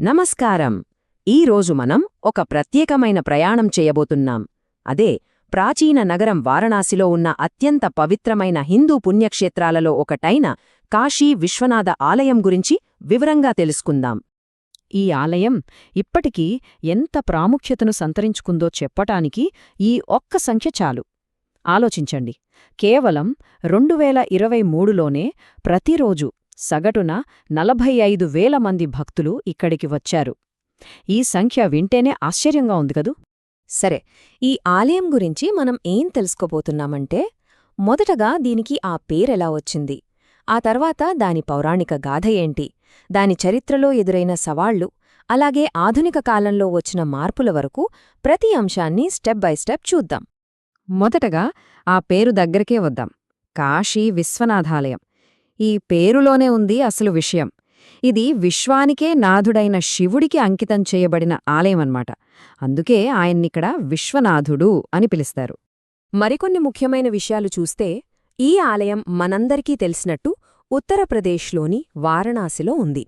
నమస్కారం. ఈరోజు మనం ఒక ప్రత్యేకమైన ప్రయాణం చేయబోతున్నాం. అదే ప్రాచీన నగరం వారణాసిలో ఉన్న అత్యంత పవిత్రమైన హిందూ పుణ్యక్షేత్రాలలో ఒకటైన కాశీ విశ్వనాథ ఆలయం గురించి వివరంగా తెలుసుకుందాం. ఈ ఆలయం ఇప్పటికీ ఎంత ప్రాముఖ్యతను సంతరించుకుందో చెప్పటానికి ఈ ఒక్క సంఖ్య చాలు. ఆలోచించండి, కేవలం 2023లోనే ప్రతిరోజు సగటున 45,000 మంది భక్తులు ఇక్కడికి వచ్చారు. ఈ సంఖ్య వింటేనే ఆశ్చర్యంగా ఉంది కదూ. సరే, ఈ ఆలయం గురించి మనం ఏం తెలుసుకోబోతున్నామంటే, మొదటగా దీనికి ఆ పేరెలా వచ్చింది, ఆ తర్వాత దాని పౌరాణిక గాథ ఏంటి, దాని చరిత్రలో ఎదురైన సవాళ్లు, అలాగే ఆధునిక కాలంలో వచ్చిన మార్పుల వరకు ప్రతి అంశాన్ని స్టెప్ బై స్టెప్ చూద్దాం. మొదటగా ఆ పేరు దగ్గరికే వద్దాం. కాశీ విశ్వనాథాలయం. ఈ పేరులోనే ఉంది అసలు విషయం. ఇది విశ్వానికే నాథుడైన శివుడికి అంకితం చేయబడిన ఆలయమన్నమాట. అందుకే ఆయన్నిక్కడ విశ్వనాథుడు అని పిలుస్తారు. మరికొన్ని ముఖ్యమైన విషయాలు చూస్తే, ఈ ఆలయం మనందరికీ తెలిసినట్టు ఉత్తరప్రదేశ్లోని వారణాసిలో ఉంది.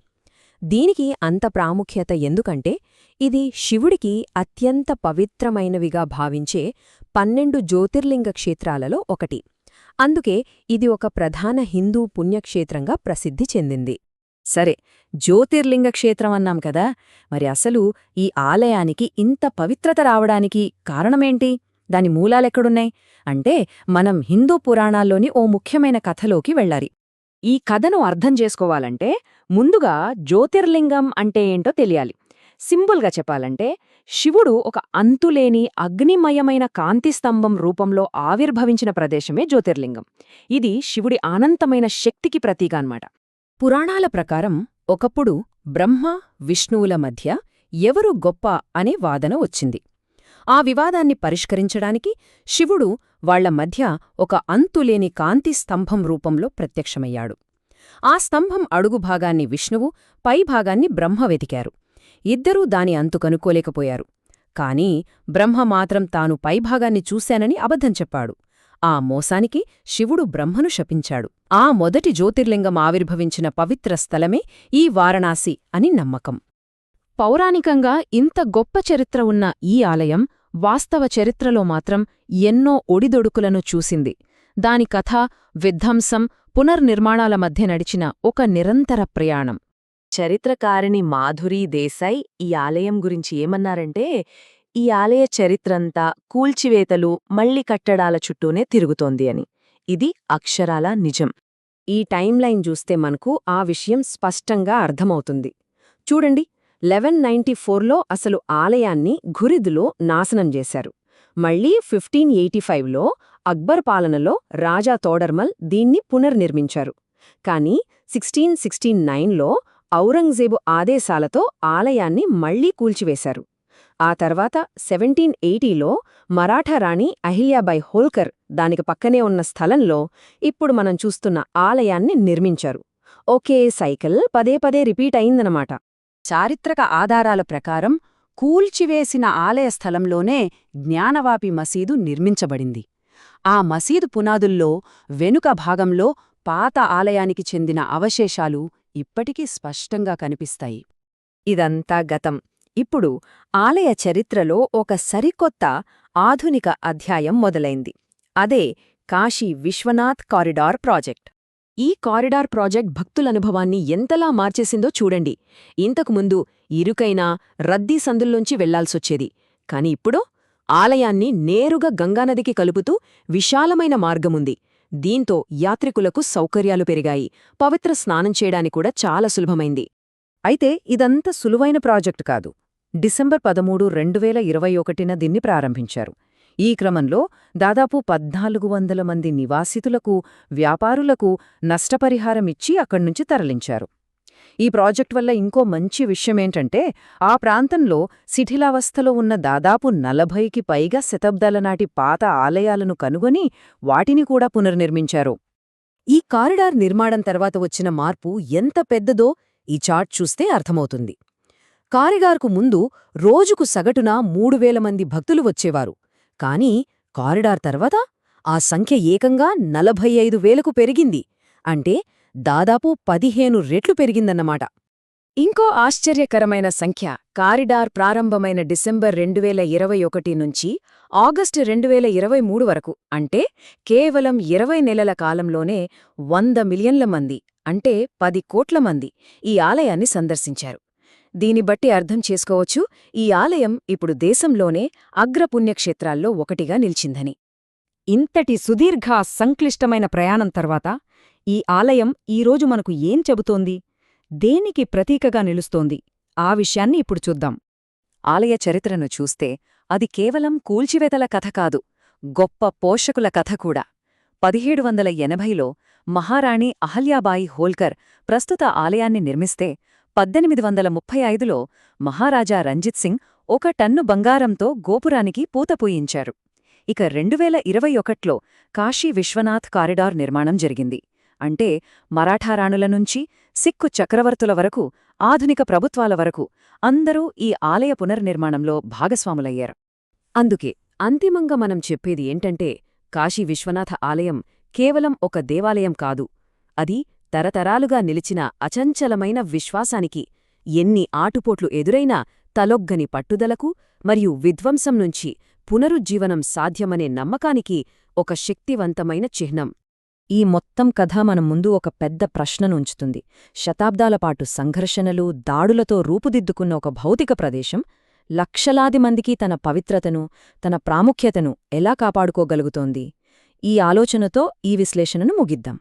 దీనికి అంత ప్రాముఖ్యత ఎందుకంటే, ఇది శివుడికి అత్యంత పవిత్రమైనవిగా భావించే 12 జ్యోతిర్లింగ క్షేత్రాలలో ఒకటి. అందుకే ఇది ఒక ప్రధాన హిందూ పుణ్యక్షేత్రంగా ప్రసిద్ధి చెందింది. సరే, జ్యోతిర్లింగ క్షేత్రం అన్నాం కదా, మరి అసలు ఈ ఆలయానికి ఇంత పవిత్రత రావడానికి కారణమేంటి? దాని మూలాలెక్కడున్నాయి అంటే, మనం హిందూ పురాణాల్లోని ఓ ముఖ్యమైన కథలోకి వెళ్ళాలి. ఈ కథను అర్థం చేసుకోవాలంటే ముందుగా జ్యోతిర్లింగం అంటే ఏంటో తెలియాలి. సింపుల్గా చెప్పాలంటే, శివుడు ఒక అంతులేని అగ్నిమయమైన కాంతిస్తంభం రూపంలో ఆవిర్భవించిన ప్రదేశమే జ్యోతిర్లింగం. ఇది శివుడి అనంతమైన శక్తికి ప్రతీక అన్నమాట. పురాణాల ప్రకారం ఒకప్పుడు బ్రహ్మ విష్ణువుల మధ్య ఎవరు గొప్ప అనే వాదన వచ్చింది. ఆ వివాదాన్ని పరిష్కరించడానికి శివుడు వాళ్ల మధ్య ఒక అంతులేని కాంతిస్తంభం రూపంలో ప్రత్యక్షమయ్యాడు. ఆ స్తంభం అడుగుభాగాన్ని విష్ణువు, పైభాగాన్ని బ్రహ్మ వెతికారు. ఇద్దరూ దాని అంతు కనుక్కోలేకపోయారు. కాని బ్రహ్మ మాత్రం తాను పైభాగాన్ని చూశానని అబద్ధం చెప్పాడు. ఆ మోసానికి శివుడు బ్రహ్మను శపించాడు. ఆ మొదటి జ్యోతిర్లింగం ఆవిర్భవించిన పవిత్ర స్థలమే ఈ వారణాసి అని నమ్మకం. పౌరాణికంగా ఇంత గొప్ప చరిత్ర ఉన్న ఈ ఆలయం వాస్తవ చరిత్రలో మాత్రం ఎన్నో ఒడిదొడుకులను చూసింది. దాని కథ, విధ్వంసం, పునర్నిర్మాణాల మధ్య నడిచిన ఒక నిరంతర ప్రయాణం. చరిత్రకారిణి మాధురీ దేశాయ్ ఈ ఆలయం గురించి ఏమన్నారంటే, ఈ ఆలయ చరిత్రంతా కూల్చివేతలు, మళ్లీ కట్టడాల చుట్టూనే తిరుగుతోంది అని. ఇది అక్షరాలా నిజం. ఈ టైంలైన్ చూస్తే మనకు ఆ విషయం స్పష్టంగా అర్థమవుతుంది. చూడండి, 1194లో అసలు ఆలయాన్ని ఘురిద్లో నాశనం చేశారు. మళ్లీ 1585లో అక్బర్ పాలనలో రాజా తోడర్మల్ దీన్ని పునర్నిర్మించారు. కానీ 1669లో ఔరంగజేబు ఆదేశాలతో ఆలయాన్ని మళ్లీ కూల్చివేశారు. ఆ తర్వాత 1780లో మరాఠా రాణి అహిల్యాబాయ్ హోల్కర్ దానికి పక్కనే ఉన్న స్థలంలో ఇప్పుడు మనం చూస్తున్న ఆలయాన్ని నిర్మించారు. ఒకే సైకిల్ పదే పదే రిపీట్ అయిందన్నమాట. చారిత్రక ఆధారాల ప్రకారం కూల్చివేసిన ఆలయ స్థలంలోనే జ్ఞానవాపి మసీదు నిర్మించబడింది. ఆ మసీదు పునాదుల్లో వెనుక భాగంలో పాత ఆలయానికి చెందిన అవశేషాలు ఇప్పటికీ స్పష్టంగా కనిపిస్తాయి. ఇదంతా గతం. ఇప్పుడు ఆలయ చరిత్రలో ఒక సరికొత్త ఆధునిక అధ్యాయం మొదలైంది. అదే కాశీ విశ్వనాథ్ కారిడార్ ప్రాజెక్ట్. ఈ కారిడార్ ప్రాజెక్ట్ భక్తులనుభవాన్ని ఎంతలా మార్చేసిందో చూడండి. ఇంతకుముందు ఇరుకైన రద్దీ సందుల్లోంచి వెళ్లాల్సొచ్చేది. కాని ఇప్పుడు ఆలయాన్ని నేరుగా గంగానదికి కలుపుతూ విశాలమైన మార్గముంది. దీంతో యాత్రికులకు సౌకర్యాలు పెరిగాయి. పవిత్ర స్నానం చేయడానికి కూడా చాలా సులభమైంది. అయితే ఇదంత సులువైన ప్రాజెక్టు కాదు. డిసెంబర్ 13, 2021న దీన్ని ప్రారంభించారు. ఈ క్రమంలో దాదాపు 1400 మంది నివాసితులకు, వ్యాపారులకు నష్టపరిహారమిచ్చి అక్కడ్నుంచి తరలించారు. ఈ ప్రాజెక్ట్ వల్ల ఇంకో మంచి విషయమేంటంటే, ఆ ప్రాంతంలో శిథిలావస్థలో ఉన్న దాదాపు 40కి పైగా శతాబ్దాల నాటి పాత ఆలయాలను కనుగొని వాటిని కూడా పునర్నిర్మించారు. ఈ కారిడార్ నిర్మాణం తర్వాత వచ్చిన మార్పు ఎంత పెద్దదో ఈ చార్ట్ చూస్తే అర్థమవుతుంది. కారిడార్కు ముందు రోజుకు సగటున 3000 మంది భక్తులు వచ్చేవారు. కానీ కారిడార్ తర్వాత ఆ సంఖ్య ఏకంగా 45,000కు పెరిగింది. అంటే దాదాపు 15 రెట్లు పెరిగిందన్నమాట. ఇంకో ఆశ్చర్యకరమైన సంఖ్య కారిడార్ ప్రారంభమైన డిసెంబర్ 2021 నుంచి ఆగస్టు 2023 వరకు అంటే కేవలం 20 నెలల కాలంలోనే 100 మిలియన్ల మంది అంటే 10 కోట్ల మంది ఈ ఆలయాన్ని సందర్శించారు. దీని బట్టి అర్థం చేసుకోవచ్చు ఈ ఆలయం ఇప్పుడు దేశంలోనే అగ్రపుణ్యక్షేత్రాల్లో ఒకటిగా నిలిచిందని. ఇంతటి సుదీర్ఘ సంక్లిష్టమైన ప్రయాణం తర్వాత ఈ ఆలయం ఈరోజు మనకు ఏం చెబుతోంది, దేనికి ప్రతీకగా నిలుస్తోంది, ఆ విషయాన్ని ఇప్పుడు చూద్దాం. ఆలయ చరిత్రను చూస్తే అది కేవలం కూల్చివేతల కథ కాదు, గొప్ప పోషకుల కథ కూడా. 1780లో మహారాణి అహల్యాబాయి హోల్కర్ ప్రస్తుత ఆలయాన్ని నిర్మిస్తే 1835లో మహారాజా రంజిత్ సింగ్ 1 టన్ను బంగారంతో గోపురానికి పూత పూయించారు. ఇక 2021లో కాశీ విశ్వనాథ్ కారిడార్ నిర్మాణం జరిగింది. అంటే మరాఠారాణుల నుంచి సిక్కు చక్రవర్తుల వరకు ఆధునిక ప్రభుత్వాల వరకు అందరూ ఈ ఆలయ పునర్నిర్మాణంలో భాగస్వాములయ్యారు. అందుకే అంతిమంగా మనం చెప్పేది ఏంటంటే కాశీ విశ్వనాథ ఆలయం కేవలం ఒక దేవాలయం కాదు, అది తరతరాలుగా నిలిచిన అచంచలమైన విశ్వాసానికి, ఎన్ని ఆటుపోట్లు ఎదురైనా తలొగ్గని పట్టుదలకు మరియు విధ్వంసం నుంచి పునరుజ్జీవనం సాధ్యమనే నమ్మకానికి ఒక శక్తివంతమైన చిహ్నం. ఈ మొత్తం కథ మన ముందు ఒక పెద్ద ప్రశ్నను ఉంచుతుంది. శతాబ్దాలపాటు సంఘర్షణలు, దాడులతో రూపుదిద్దుకున్న ఒక భౌతిక ప్రదేశం లక్షలాది మందికి తన పవిత్రతను, తన ప్రాముఖ్యతను ఎలా కాపాడుకోగలుగుతోంది? ఈ ఆలోచనతో ఈ విశ్లేషణను ముగిద్దాం.